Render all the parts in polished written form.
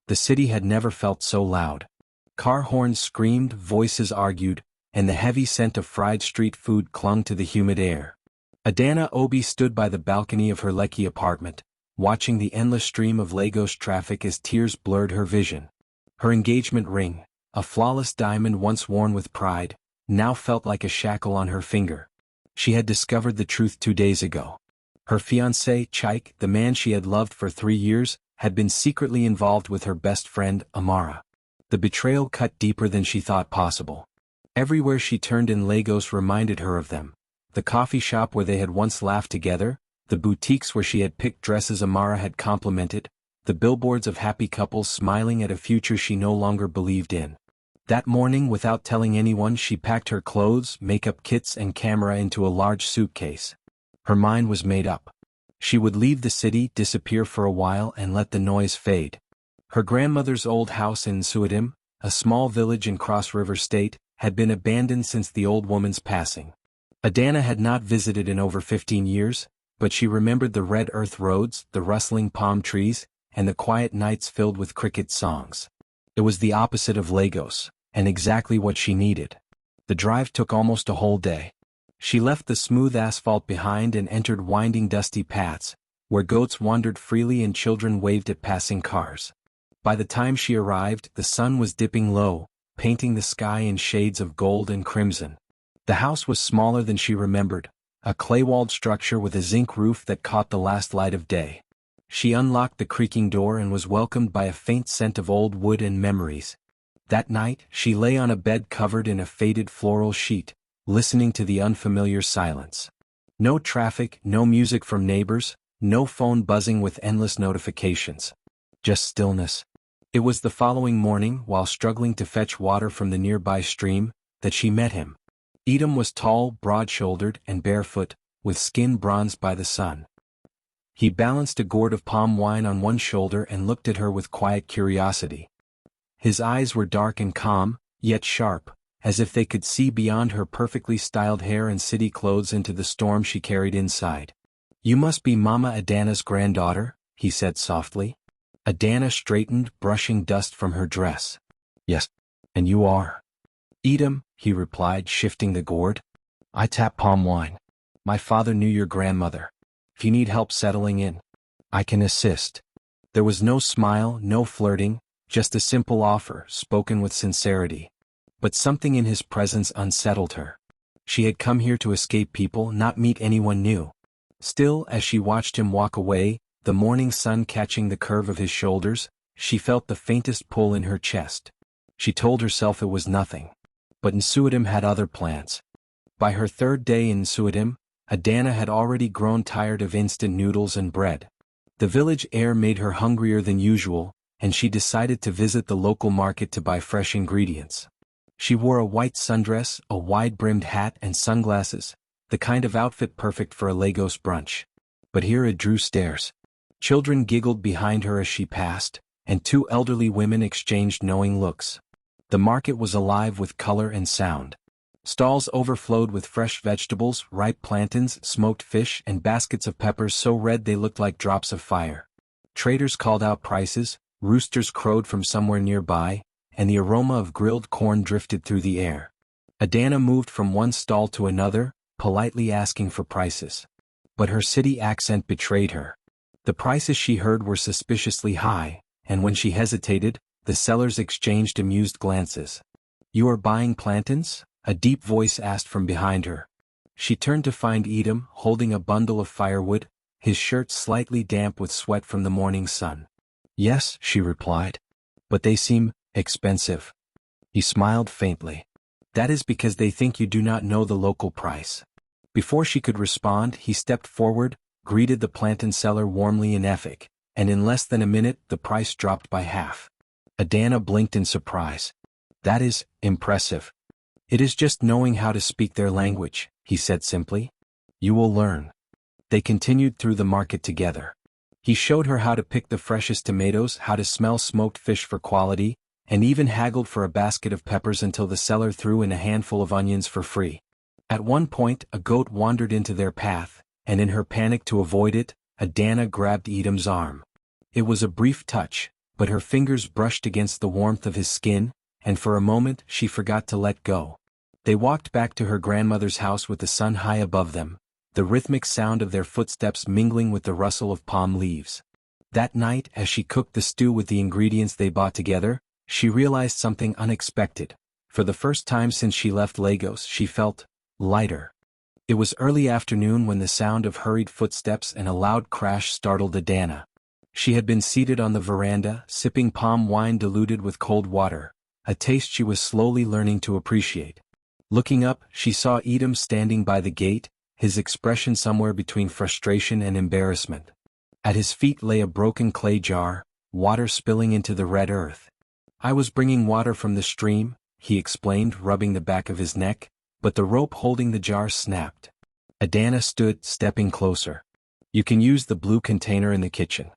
The city had never felt so loud. Car horns screamed, voices argued, and the heavy scent of fried street food clung to the humid air. Adanna Obi stood by the balcony of her Lekki apartment, watching the endless stream of Lagos traffic as tears blurred her vision. Her engagement ring, a flawless diamond once worn with pride, now felt like a shackle on her finger. She had discovered the truth 2 days ago. Her fiancé, Chaik, the man she had loved for 3 years, had been secretly involved with her best friend, Amara. The betrayal cut deeper than she thought possible. Everywhere she turned in Lagos reminded her of them. The coffee shop where they had once laughed together, the boutiques where she had picked dresses Amara had complimented, the billboards of happy couples smiling at a future she no longer believed in. That morning, without telling anyone, she packed her clothes, makeup kits and camera into a large suitcase. Her mind was made up. She would leave the city, disappear for a while and let the noise fade. Her grandmother's old house in Etim, a small village in Cross River State, had been abandoned since the old woman's passing. Adanna had not visited in over 15 years, but she remembered the red earth roads, the rustling palm trees, and the quiet nights filled with cricket songs. It was the opposite of Lagos, and exactly what she needed. The drive took almost a whole day. She left the smooth asphalt behind and entered winding dusty paths, where goats wandered freely and children waved at passing cars. By the time she arrived, the sun was dipping low, painting the sky in shades of gold and crimson. The house was smaller than she remembered, a clay-walled structure with a zinc roof that caught the last light of day. She unlocked the creaking door and was welcomed by a faint scent of old wood and memories. That night, she lay on a bed covered in a faded floral sheet, listening to the unfamiliar silence. No traffic, no music from neighbors, no phone buzzing with endless notifications. Just stillness. It was the following morning, while struggling to fetch water from the nearby stream, that she met him. Etim was tall, broad-shouldered, and barefoot, with skin bronzed by the sun. He balanced a gourd of palm wine on one shoulder and looked at her with quiet curiosity. His eyes were dark and calm, yet sharp, as if they could see beyond her perfectly styled hair and city clothes into the storm she carried inside. "You must be Mama Adanna's granddaughter," he said softly. Adanna straightened, brushing dust from her dress. "Yes, and you are." "Etim," he replied, shifting the gourd. "I tap palm wine. My father knew your grandmother. If you need help settling in, I can assist." There was no smile, no flirting, just a simple offer, spoken with sincerity. But something in his presence unsettled her. She had come here to escape people, not meet anyone new. Still, as she watched him walk away, the morning sun catching the curve of his shoulders, she felt the faintest pull in her chest. She told herself it was nothing. But Nsuitim had other plans. By her 3rd day in Nsuitim, Adanna had already grown tired of instant noodles and bread. The village air made her hungrier than usual, and she decided to visit the local market to buy fresh ingredients. She wore a white sundress, a wide-brimmed hat and sunglasses, the kind of outfit perfect for a Lagos brunch. But here it drew stares. Children giggled behind her as she passed, and 2 elderly women exchanged knowing looks. The market was alive with color and sound. Stalls overflowed with fresh vegetables, ripe plantains, smoked fish, and baskets of peppers so red they looked like drops of fire. Traders called out prices, roosters crowed from somewhere nearby, and the aroma of grilled corn drifted through the air. Adanna moved from one stall to another, politely asking for prices. But her city accent betrayed her. The prices she heard were suspiciously high, and when she hesitated, the sellers exchanged amused glances. "You are buying plantains?" a deep voice asked from behind her. She turned to find Etim holding a bundle of firewood, his shirt slightly damp with sweat from the morning sun. "Yes," she replied. "But they seem expensive." He smiled faintly. "That is because they think you do not know the local price." Before she could respond, he stepped forward, greeted the plantain seller warmly in Efik, and in less than a minute the price dropped by half. Adanna blinked in surprise. "That is impressive." "It is just knowing how to speak their language," he said simply. "You will learn." They continued through the market together. He showed her how to pick the freshest tomatoes, how to smell smoked fish for quality, and even haggled for a basket of peppers until the seller threw in a handful of onions for free. At one point, a goat wandered into their path, and in her panic to avoid it, Adanna grabbed Etim's arm. It was a brief touch, but her fingers brushed against the warmth of his skin, and for a moment she forgot to let go. They walked back to her grandmother's house with the sun high above them, the rhythmic sound of their footsteps mingling with the rustle of palm leaves. That night, as she cooked the stew with the ingredients they bought together, she realized something unexpected. For the first time since she left Lagos, she felt lighter. It was early afternoon when the sound of hurried footsteps and a loud crash startled Adanna. She had been seated on the veranda, sipping palm wine diluted with cold water, a taste she was slowly learning to appreciate. Looking up, she saw Etim standing by the gate, his expression somewhere between frustration and embarrassment. At his feet lay a broken clay jar, water spilling into the red earth. "I was bringing water from the stream," he explained, rubbing the back of his neck, but the rope holding the jar snapped. Adanna stood, stepping closer. "You can use the blue container in the kitchen.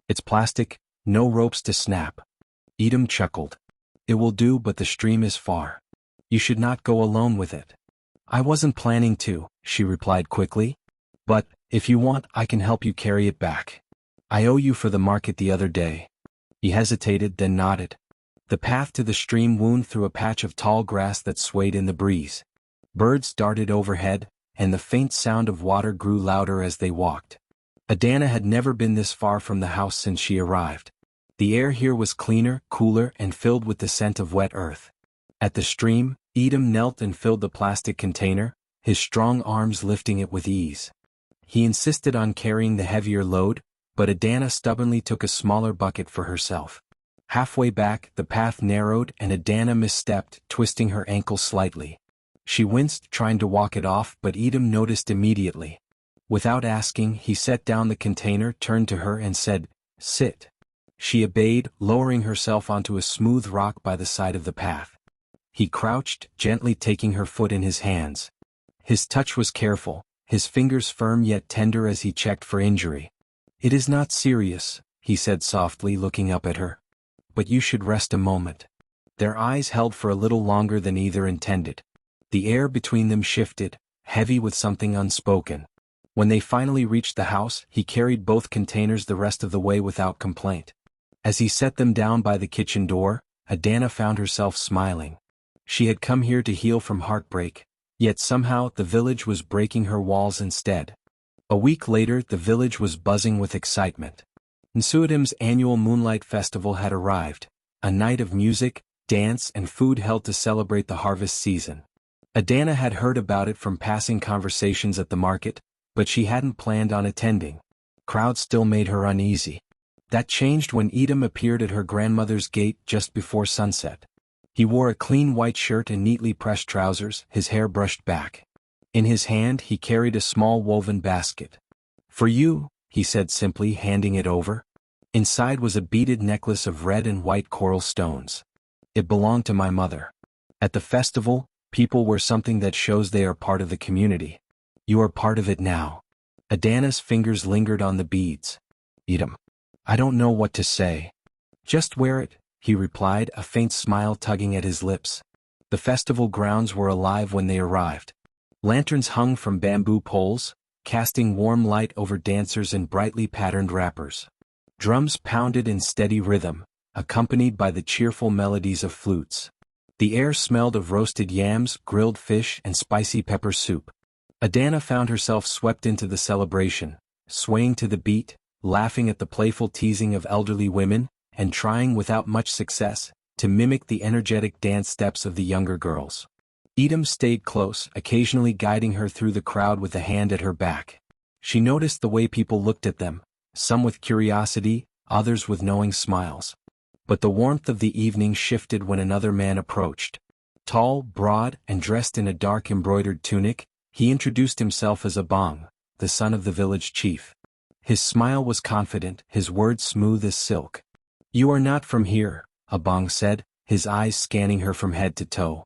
It's plastic, no ropes to snap." Etim chuckled. "It will do, but the stream is far. You should not go alone with it." "I wasn't planning to," she replied quickly. "But, if you want, I can help you carry it back. I owe you for the market the other day." He hesitated, then nodded. The path to the stream wound through a patch of tall grass that swayed in the breeze. Birds darted overhead, and the faint sound of water grew louder as they walked. Adanna had never been this far from the house since she arrived. The air here was cleaner, cooler, and filled with the scent of wet earth. At the stream, Etim knelt and filled the plastic container, his strong arms lifting it with ease. He insisted on carrying the heavier load, but Adanna stubbornly took a smaller bucket for herself. Halfway back, the path narrowed and Adanna misstepped, twisting her ankle slightly. She winced, trying to walk it off, but Etim noticed immediately. Without asking, he set down the container, turned to her and said, "Sit." She obeyed, lowering herself onto a smooth rock by the side of the path. He crouched, gently taking her foot in his hands. His touch was careful, his fingers firm yet tender as he checked for injury. "It is not serious," he said softly, looking up at her. "But you should rest a moment." Their eyes held for a little longer than either intended. The air between them shifted, heavy with something unspoken. When they finally reached the house, he carried both containers the rest of the way without complaint. As he set them down by the kitchen door, Adanna found herself smiling. She had come here to heal from heartbreak, yet somehow the village was breaking her walls instead. A week later, the village was buzzing with excitement. Nsuatim's annual Moonlight Festival had arrived, a night of music, dance, and food held to celebrate the harvest season. Adanna had heard about it from passing conversations at the market, but she hadn't planned on attending. Crowds still made her uneasy. That changed when Etim appeared at her grandmother's gate just before sunset. He wore a clean white shirt and neatly pressed trousers, his hair brushed back. In his hand he carried a small woven basket. "For you," he said simply, handing it over. Inside was a beaded necklace of red and white coral stones. "It belonged to my mother. At the festival, people wear something that shows they are part of the community. You are part of it now." Adanna's fingers lingered on the beads. "Etim, I don't know what to say." "Just wear it," he replied, a faint smile tugging at his lips. The festival grounds were alive when they arrived. Lanterns hung from bamboo poles, casting warm light over dancers in brightly patterned wrappers. Drums pounded in steady rhythm, accompanied by the cheerful melodies of flutes. The air smelled of roasted yams, grilled fish, and spicy pepper soup. Adanna found herself swept into the celebration, swaying to the beat, laughing at the playful teasing of elderly women, and trying without much success to mimic the energetic dance steps of the younger girls. Etim stayed close, occasionally guiding her through the crowd with a hand at her back. She noticed the way people looked at them, some with curiosity, others with knowing smiles. But the warmth of the evening shifted when another man approached. Tall, broad, and dressed in a dark embroidered tunic, he introduced himself as Obong, the son of the village chief. His smile was confident, his words smooth as silk. "You are not from here," Obong said, his eyes scanning her from head to toe.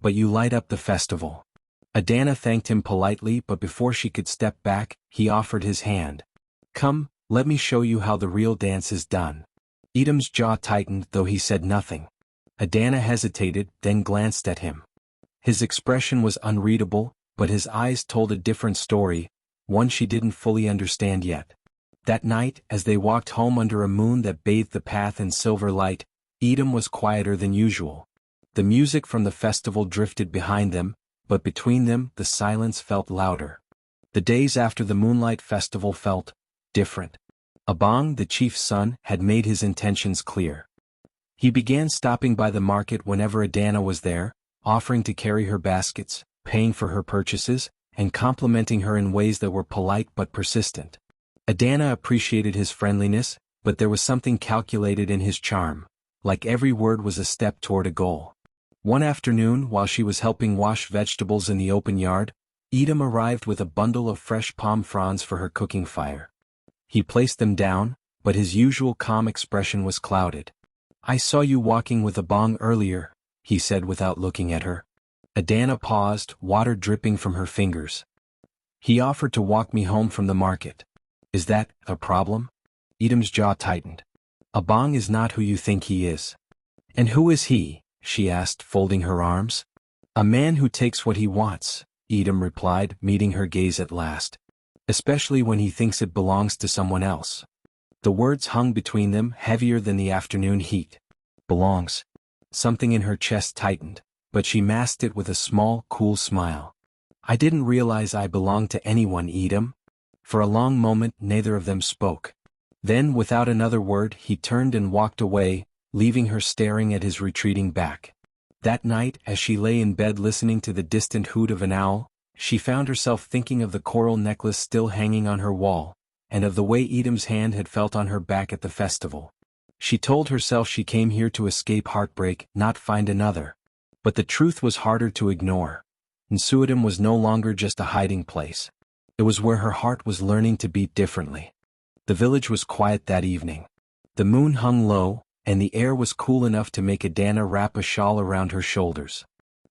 "But you light up the festival." Adanna thanked him politely, but before she could step back, he offered his hand. "Come, let me show you how the real dance is done." Etim's jaw tightened, though he said nothing. Adanna hesitated, then glanced at him. His expression was unreadable, but his eyes told a different story, one she didn't fully understand yet. That night, as they walked home under a moon that bathed the path in silver light, Etim was quieter than usual. The music from the festival drifted behind them, but between them the silence felt louder. The days after the Moonlight Festival felt different. Obong, the chief's son, had made his intentions clear. He began stopping by the market whenever Adanna was there, offering to carry her baskets, paying for her purchases, and complimenting her in ways that were polite but persistent. Adanna appreciated his friendliness, but there was something calculated in his charm, like every word was a step toward a goal. One afternoon, while she was helping wash vegetables in the open yard, Etim arrived with a bundle of fresh palm fronds for her cooking fire. He placed them down, but his usual calm expression was clouded. "I saw you walking with Obong earlier," he said without looking at her. Adanna paused, water dripping from her fingers. "He offered to walk me home from the market. Is that a problem?" Etim's jaw tightened. "Obong is not who you think he is." "And who is he?" she asked, folding her arms. "A man who takes what he wants," Etim replied, meeting her gaze at last. "Especially when he thinks it belongs to someone else." The words hung between them, heavier than the afternoon heat. "Belongs." Something in her chest tightened, but she masked it with a small, cool smile. "I didn't realize I belonged to anyone, Etim." For a long moment neither of them spoke. Then, without another word, he turned and walked away, leaving her staring at his retreating back. That night, as she lay in bed listening to the distant hoot of an owl, she found herself thinking of the coral necklace still hanging on her wall, and of the way Etim's hand had felt on her back at the festival. She told herself she came here to escape heartbreak, not find another. But the truth was harder to ignore. Nsuitim was no longer just a hiding place. It was where her heart was learning to beat differently. The village was quiet that evening. The moon hung low, and the air was cool enough to make Adanna wrap a shawl around her shoulders.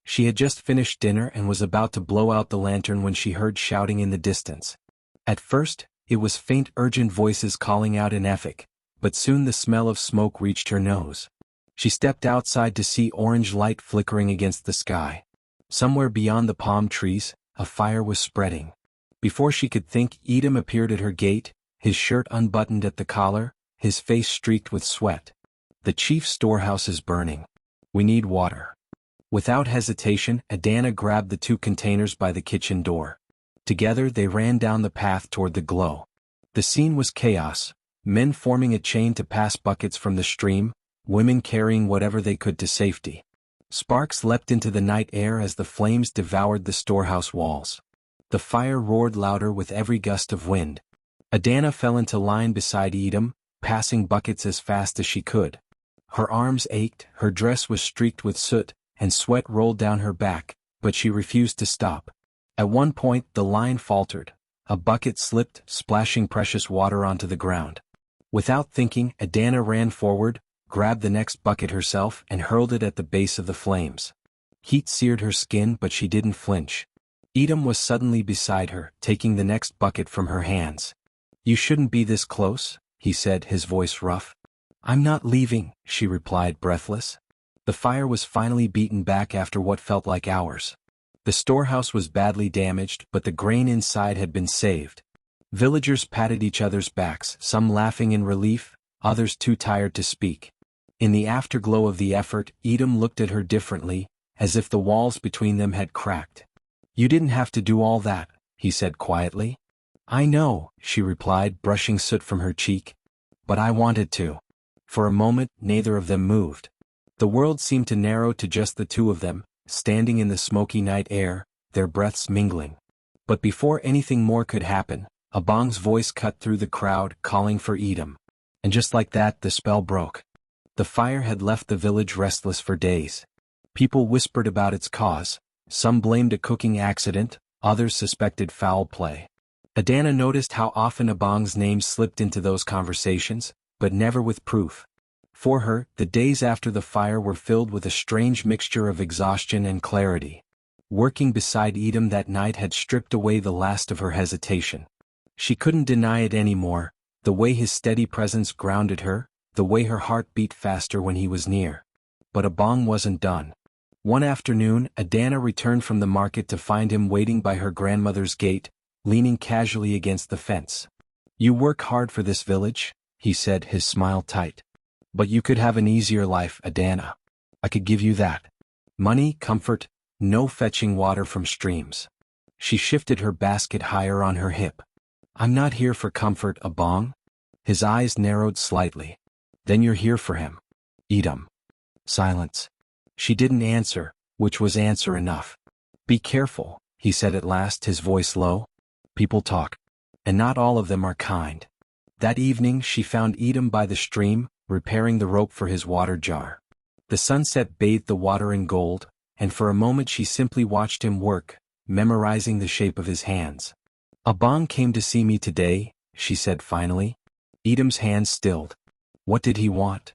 She had just finished dinner and was about to blow out the lantern when she heard shouting in the distance. At first, it was faint, urgent voices calling out in Efik, but soon the smell of smoke reached her nose. She stepped outside to see orange light flickering against the sky. Somewhere beyond the palm trees, a fire was spreading. Before she could think, Etim appeared at her gate, his shirt unbuttoned at the collar, his face streaked with sweat. "The chief's storehouse is burning. We need water." Without hesitation, Adanna grabbed the 2 containers by the kitchen door. Together they ran down the path toward the glow. The scene was chaos, men forming a chain to pass buckets from the stream, women carrying whatever they could to safety. Sparks leapt into the night air as the flames devoured the storehouse walls. The fire roared louder with every gust of wind. Adanna fell into line beside Etim, passing buckets as fast as she could. Her arms ached, her dress was streaked with soot, and sweat rolled down her back, but she refused to stop. At one point the line faltered. A bucket slipped, splashing precious water onto the ground. Without thinking, Adanna ran forward, grabbed the next bucket herself and hurled it at the base of the flames. Heat seared her skin, but she didn't flinch. Etim was suddenly beside her, taking the next bucket from her hands. "You shouldn't be this close," he said, his voice rough. "I'm not leaving," she replied, breathless. The fire was finally beaten back after what felt like hours. The storehouse was badly damaged, but the grain inside had been saved. Villagers patted each other's backs, some laughing in relief, others too tired to speak. In the afterglow of the effort, Etim looked at her differently, as if the walls between them had cracked. "You didn't have to do all that," he said quietly. "I know," she replied, brushing soot from her cheek. "But I wanted to." For a moment, neither of them moved. The world seemed to narrow to just the 2 of them, standing in the smoky night air, their breaths mingling. But before anything more could happen, Obong's voice cut through the crowd, calling for Etim. And just like that, the spell broke. The fire had left the village restless for days. People whispered about its cause. Some blamed a cooking accident, others suspected foul play. Adanna noticed how often Obong's name slipped into those conversations, but never with proof. For her, the days after the fire were filled with a strange mixture of exhaustion and clarity. Working beside Etim that night had stripped away the last of her hesitation. She couldn't deny it anymore, the way his steady presence grounded her, the way her heart beat faster when he was near. But Obong wasn't done. One afternoon, Adanna returned from the market to find him waiting by her grandmother's gate, leaning casually against the fence. You work hard for this village, he said, his smile tight. But you could have an easier life, Adanna. I could give you that. Money, comfort, no fetching water from streams. She shifted her basket higher on her hip. I'm not here for comfort, Obong. His eyes narrowed slightly. Then you're here for him. Etim. Silence. She didn't answer, which was answer enough. Be careful, he said at last, his voice low. People talk. And not all of them are kind. That evening she found Etim by the stream, repairing the rope for his water jar. The sunset bathed the water in gold, and for a moment she simply watched him work, memorizing the shape of his hands. Obong came to see me today, she said finally. Etim's hands stilled. What did he want?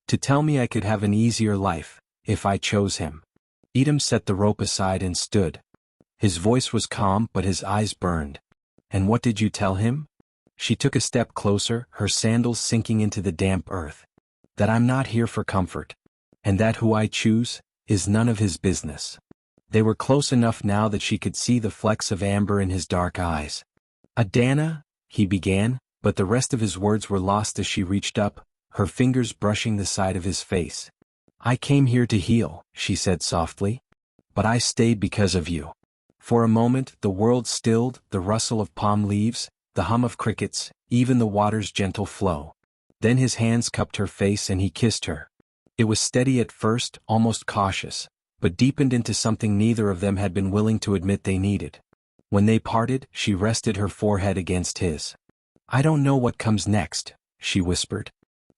To tell me I could have an easier life, if I chose him. Etim set the rope aside and stood. His voice was calm but his eyes burned. And what did you tell him? She took a step closer, her sandals sinking into the damp earth. That I'm not here for comfort. And that who I choose is none of his business. They were close enough now that she could see the flecks of amber in his dark eyes. Adanna, he began, but the rest of his words were lost as she reached up, her fingers brushing the side of his face. I came here to heal, she said softly. But I stayed because of you. For a moment the world stilled, the rustle of palm leaves, the hum of crickets, even the water's gentle flow. Then his hands cupped her face and he kissed her. It was steady at first, almost cautious, but deepened into something neither of them had been willing to admit they needed. When they parted, she rested her forehead against his. I don't know what comes next, she whispered.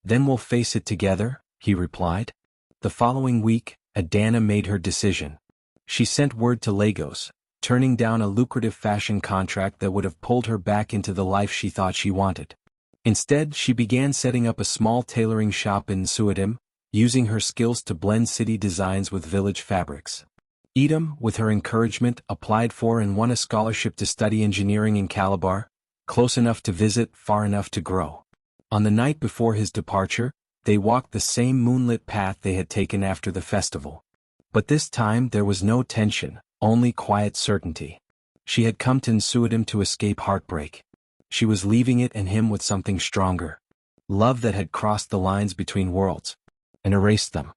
Then we'll face it together, he replied. The following week, Adanna made her decision. She sent word to Lagos, turning down a lucrative fashion contract that would have pulled her back into the life she thought she wanted. Instead, she began setting up a small tailoring shop in Etim, using her skills to blend city designs with village fabrics. Etim, with her encouragement, applied for and won a scholarship to study engineering in Calabar, close enough to visit, far enough to grow. On the night before his departure, they walked the same moonlit path they had taken after the festival. But this time there was no tension, only quiet certainty. She had come to Etim to escape heartbreak. She was leaving it and him with something stronger. Love that had crossed the lines between worlds and erased them.